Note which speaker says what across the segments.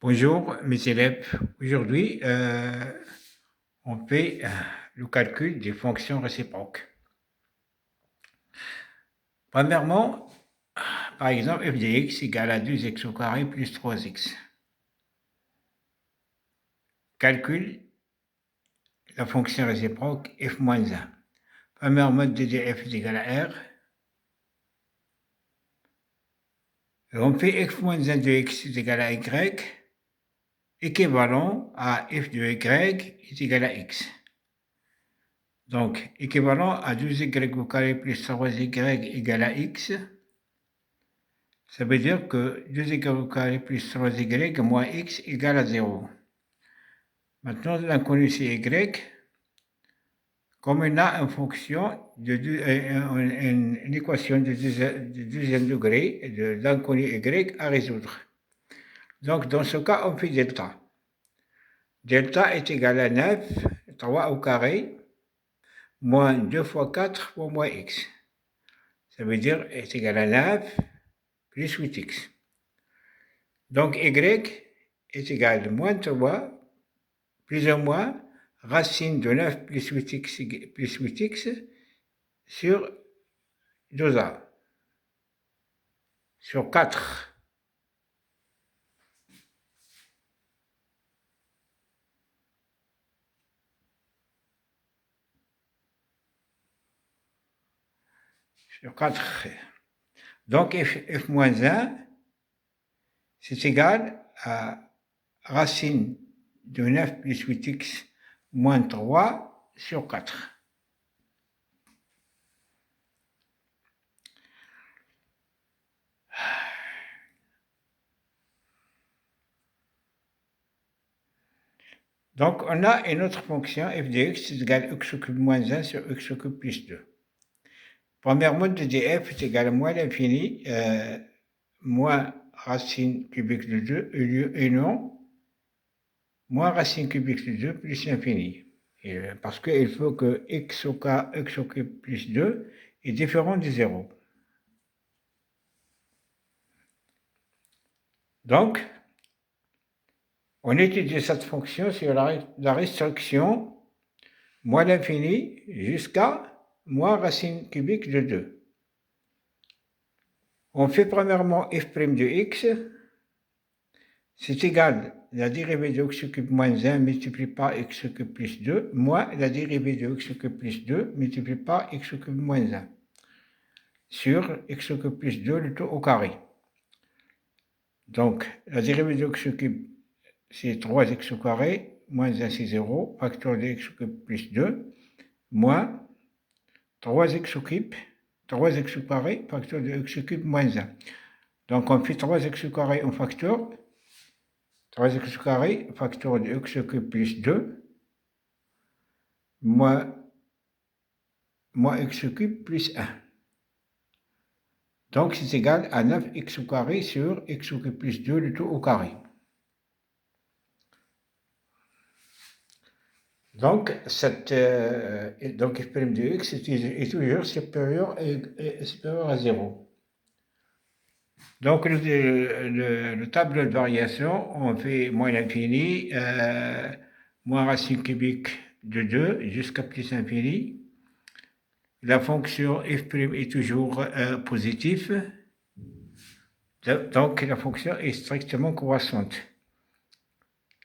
Speaker 1: Bonjour mes élèves, aujourd'hui on fait le calcul des fonctions réciproques. Premièrement, par exemple f de x égale à 2x au carré plus 3x. Calcule la fonction réciproque f moins 1. Première mode de f est égal à r. Et on fait f moins 1 de x est égal à y, équivalent à f de y est égal à x. Donc, équivalent à 2y au carré plus 3y égale à x, ça veut dire que 2y au carré plus 3y moins x égale à 0. Maintenant, l'inconnu c'est y. Comme on a une fonction, une équation de deuxième degré de l'inconnu y à résoudre. Donc, dans ce cas, on fait delta. Delta est égal à 9, 3 au carré, moins 2 fois 4 fois moins x. Ça veut dire est égal à 9 plus 8x. Donc, y est égal à moins 3 plus ou moins racine de 9 plus 8x sur 2a, sur 4. Sur 4. Donc f moins 1, c'est égal à racine de 9 plus 8x moins 3 sur 4. Donc, on a une autre fonction f de x est égal à x au cube moins 1 sur x au cube plus 2. Première mode de df est égal à moins l'infini, moins racine cubique de 2, et non, moins racine cubique de 2 plus l'infini. Parce qu'il faut que x au cube plus 2 est différent de 0. Donc, on étudie cette fonction sur la restriction moins l'infini jusqu'à moins racine cubique de 2. On fait premièrement f' de x, c'est égal à la dérivée de x au cube moins 1 multiplié par x au cube plus 2, moins la dérivée de x au cube plus 2 multiplié par x au cube moins 1, sur x au cube plus 2, le tout au carré. Donc, la dérivée de x au cube, c'est 3x au carré, moins 1 c'est 0, facteur de x au cube plus 2, moins 3x au cube, 3x au carré, facteur de x au cube moins 1. Donc, on fait 3x au carré en facteur, 3x au carré, facteur de x au cube plus 2, moins x au cube plus 1. Donc, c'est égal à 9x au carré sur x au cube plus 2, le tout au carré. Donc, donc f' de x est toujours supérieur à 0. Donc, le tableau de variation, on fait moins l'infini, moins racine cubique de 2 jusqu'à plus infini. La fonction f' est toujours positive. Donc, la fonction est strictement croissante.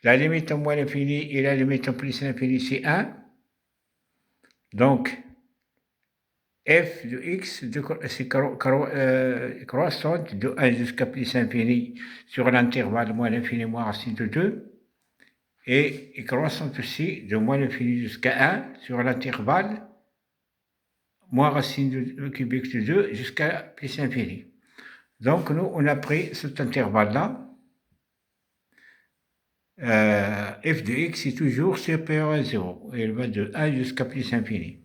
Speaker 1: La limite en moins l'infini et la limite en plus l'infini, c'est 1. Donc, f de x, c'est croissante de 1 jusqu'à plus infini sur l'intervalle moins l'infini moins racine de 2. Et croissante aussi de moins l'infini jusqu'à 1 sur l'intervalle moins racine de cubique de 2 jusqu'à plus infini. Donc, nous, on a pris cet intervalle-là. F de x est toujours supérieur à 0. Elle va de 1 jusqu'à plus infini.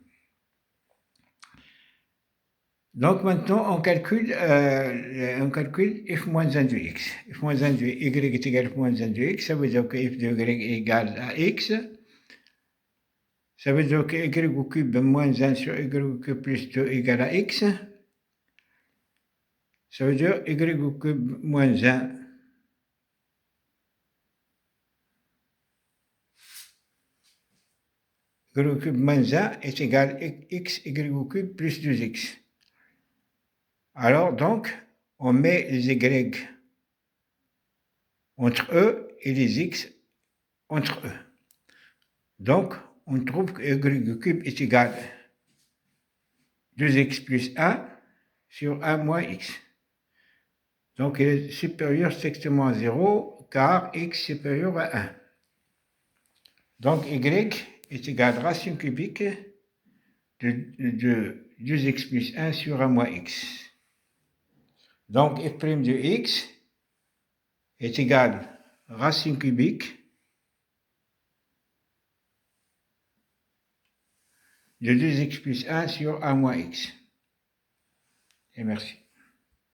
Speaker 1: Donc maintenant, on calcule f moins 1 de x. F moins 1 de y est égal à f moins 1 de x. Ça veut dire que f de y est égal à x. Ça veut dire que y au cube moins 1 sur y au cube plus 2 égale à x. Ça veut dire y au cube moins 1 au cube moins 1 est égal à x y au cube plus 2x. Alors donc, on met les y entre eux et les x entre eux. Donc, on trouve que y au cube est égal à 2x plus 1 sur 1 moins x. Donc, il est supérieur strictement à 0 car x est supérieur à 1. Donc, y est égal à racine cubique de 2x plus 1 sur 1 moins x. Donc, f' de x est égal à racine cubique de 2x plus 1 sur 1 moins x. Et merci.